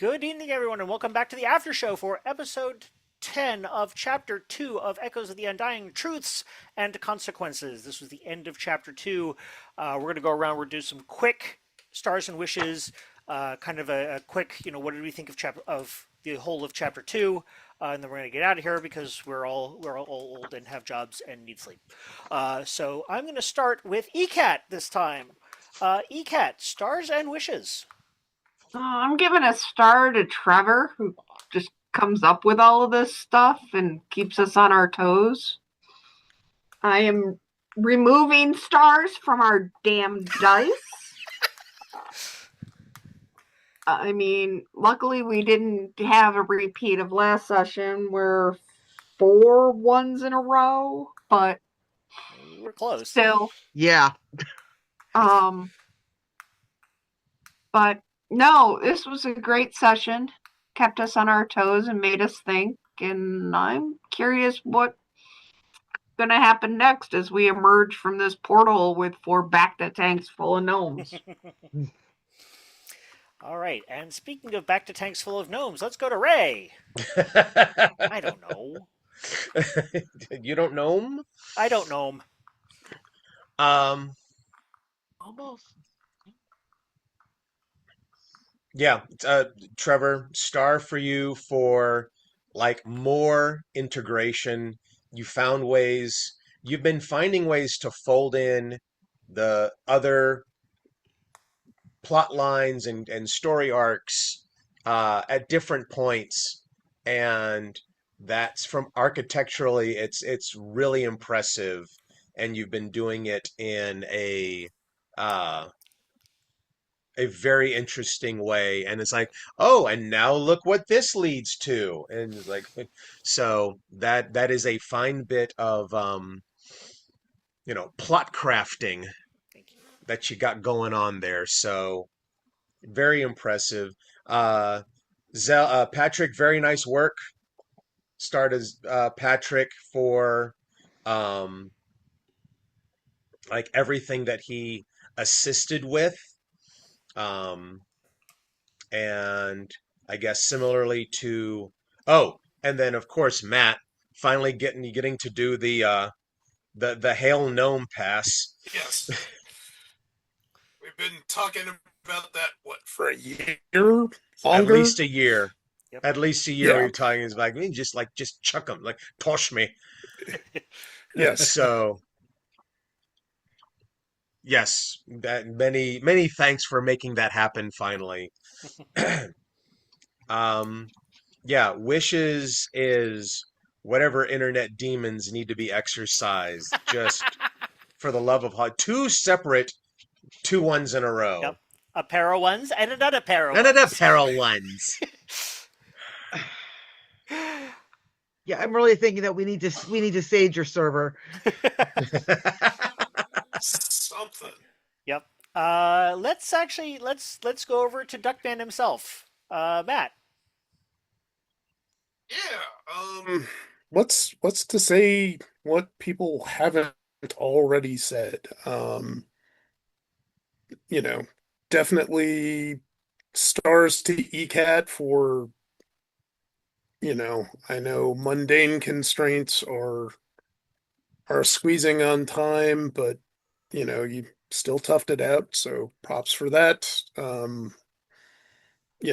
Good evening, everyone, and welcome back to the after show for episode 10 of chapter 2 of Echoes of the Undying Truths and Consequences. This was the end of chapter 2. We're going to go around, we're going to do some quick stars and wishes, kind of a quick, what did we think of the whole of chapter 2? And then we're going to get out of here because we're all old and have jobs and need sleep. So I'm going to start with ECAT this time. ECAT, stars and wishes. I'm giving a star to Trevor, who just comes up with all of this stuff and keeps us on our toes. I am removing stars from our damn dice. I mean, luckily we didn't have a repeat of last session where 4 ones in a row, but We're close. still. Yeah. But no, this was a great session. Kept us on our toes and made us think. And I'm curious what's going to happen next as we emerge from this portal with 4 Bacta tanks full of gnomes. All right, and speaking of back to tanks full of gnomes, let's go to Ray. I don't know. You don't know him? I don't know him. Almost. Yeah, Trevor, star for you for like more integration. You've been finding ways to fold in the other plot lines and story arcs at different points, and that's from architecturally, it's really impressive, and you've been doing it in uh, a very interesting way, and it's like, oh, and now look what this leads to, and it's like, so that is a fine bit of plot crafting Thank you. that you got going on there. So very impressive. Uh, Patrick, very nice work. Start as Patrick for um, like everything that he assisted with. Um, and I guess similarly to and then of course Matt finally getting to do the Hail Gnome pass. Yes. We've been talking about that, for a year? At Longer? least a year. Yep. At least a year. Yeah. We're talking is like, just chuck them, like toss me. Yes. So yes, that many thanks for making that happen finally. um, yeah, wishes is whatever internet demons need to be exercised. Just for the love of God, two separate 2 1s in a row. Yep. A pair of ones and another pair of Another ones. pair of ones. Yeah, I'm really thinking that we need to sage your server. Something. Yep. Let's go over to Duckman himself. Matt. Yeah. What's to say what people haven't already said? Definitely stars to ECAT for, I know mundane constraints are squeezing on time, but you still toughed it out, so props for that. You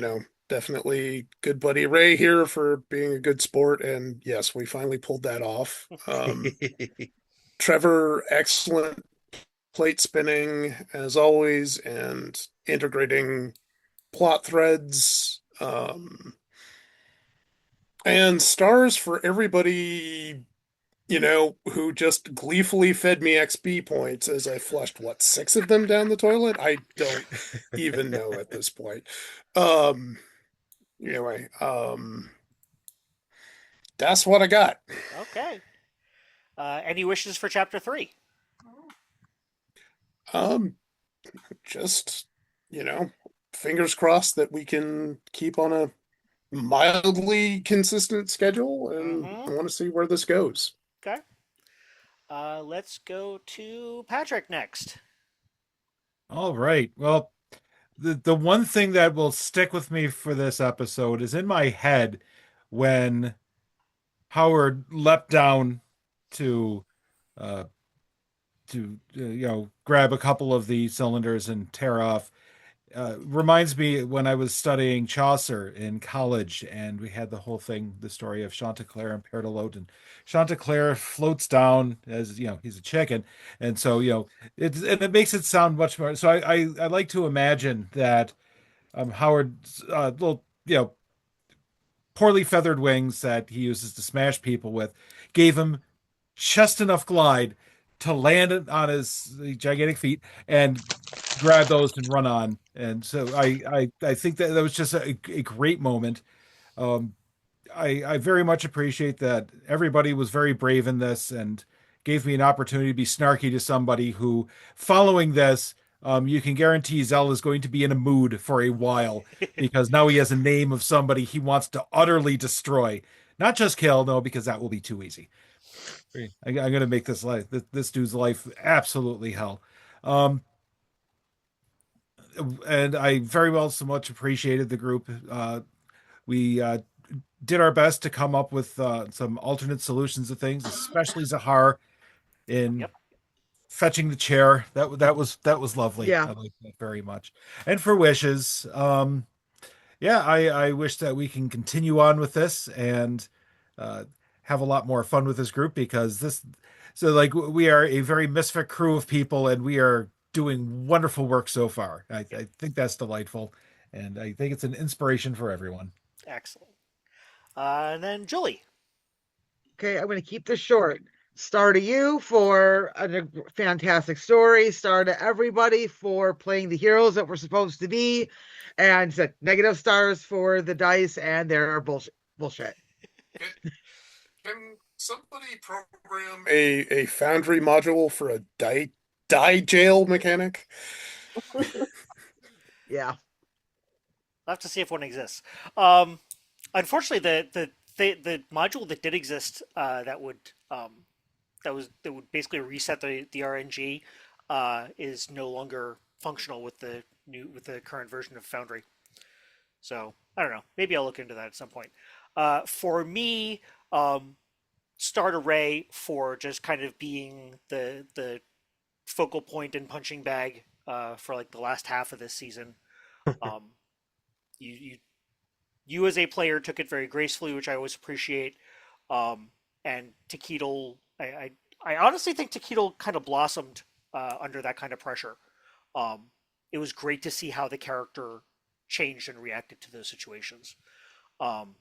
know, Definitely good buddy Ray here for being a good sport, and yes, we finally pulled that off. Trevor, excellent plate spinning as always, and integrating plot threads. And stars for everybody, who just gleefully fed me XP points as I flushed, 6 of them down the toilet? I don't even know at this point. Anyway, that's what I got. Okay. Any wishes for chapter 3? Just, fingers crossed that we can keep on a mildly consistent schedule, and I want to see where this goes. Okay. Let's go to Patrick next. All right. Well, the one thing that will stick with me for this episode is in my head when Howard leapt down to uh grab a couple of the cylinders and tear off. Reminds me when I was studying Chaucer in college, and we had the whole thing, the story of Chanticleer and Pere de Lot, and Chanticleer floats down as he's a chicken, and so it makes it sound much more. So I like to imagine that Howard's little poorly feathered wings that he uses to smash people with gave him just enough glide to land on his gigantic feet and grab those and run on. And so I think that was just a great moment. Um, I very much appreciate that everybody was very brave in this and gave me an opportunity to be snarky to somebody who, following this, you can guarantee Zell is going to be in a mood for a while because now he has a name of somebody he wants to utterly destroy. Not just kill, no, because that will be too easy. I'm going to make this dude's life absolutely hell. Um, and I very well so much appreciated the group. We did our best to come up with some alternate solutions of things, especially Zahar in Yep. fetching the chair. That was lovely. Yeah. I like that very much. And for wishes, yeah, I wish that we can continue on with this and uh, have a lot more fun with this group because like we are a very misfit crew of people and we are doing wonderful work so far. I think that's delightful, and I think it's an inspiration for everyone. Excellent. And then Julie. Okay, I'm going to keep this short. Star to you for a fantastic story. Star to everybody for playing the heroes that we're supposed to be. And negative stars for the dice and their bullshit. Can somebody program a Foundry module for a die jail mechanic? Yeah. I'll have to see if one exists. Unfortunately, the module that did exist that would basically reset the RNG is no longer functional with the current version of Foundry. So I don't know. Maybe I'll look into that at some point. For me, start array for just kind of being the focal point and punching bag for like the last half of this season. Um, you you as a player took it very gracefully, which I always appreciate. And Takeedle, I honestly think Takeedle kind of blossomed under that kind of pressure. Um, it was great to see how the character changed and reacted to those situations. Um,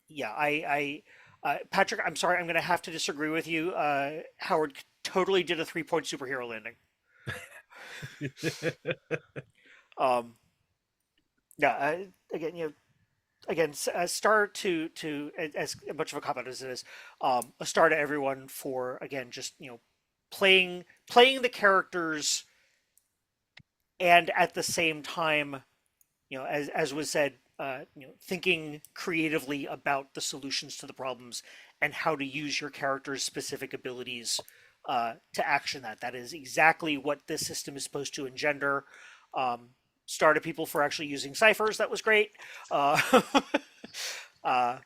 yeah, Patrick, I'm sorry, I'm going to have to disagree with you. Howard totally did a 3-point superhero landing. Um, yeah, again, a star to as much of a comment as it is, a star to everyone for again just playing the characters and at the same time as was said, thinking creatively about the solutions to the problems and how to use your character's specific abilities to action that. That is exactly what this system is supposed to engender. Started people for actually using ciphers. That was great. Uh, uh,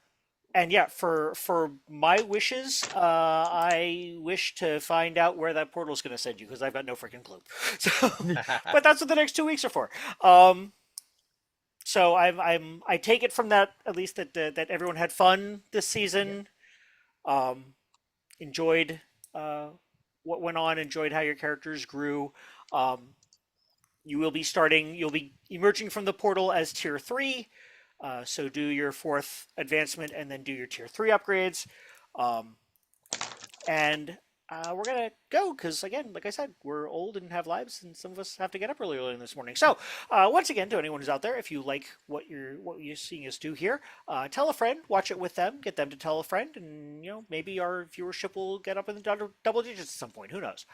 and yeah, for my wishes, I wish to find out where that portal is going to send you because I've got no freaking clue. So, but that's what the next 2 weeks are for. So I take it from that at least that everyone had fun this season. Enjoyed what went on. Enjoyed how your characters grew. Um, you'll be emerging from the portal as tier 3. So do your 4th advancement and then do your tier 3 upgrades. Um, and we're going to go because, again, like I said, we're old and have lives, and some of us have to get up really early this morning. So once again, to anyone who's out there, if you like what you're seeing us do here, tell a friend, watch it with them, get them to tell a friend, and maybe our viewership will get up in the double digits at some point. Who knows?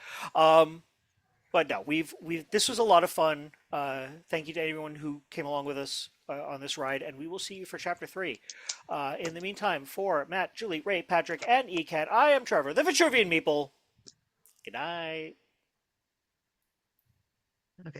But no, we've this was a lot of fun. Thank you to everyone who came along with us on this ride, and we will see you for Chapter 3. In the meantime, for Matt, Julie, Ray, Patrick, and ECAT, I am Trevor, the Vitruvian Meeple. Good night.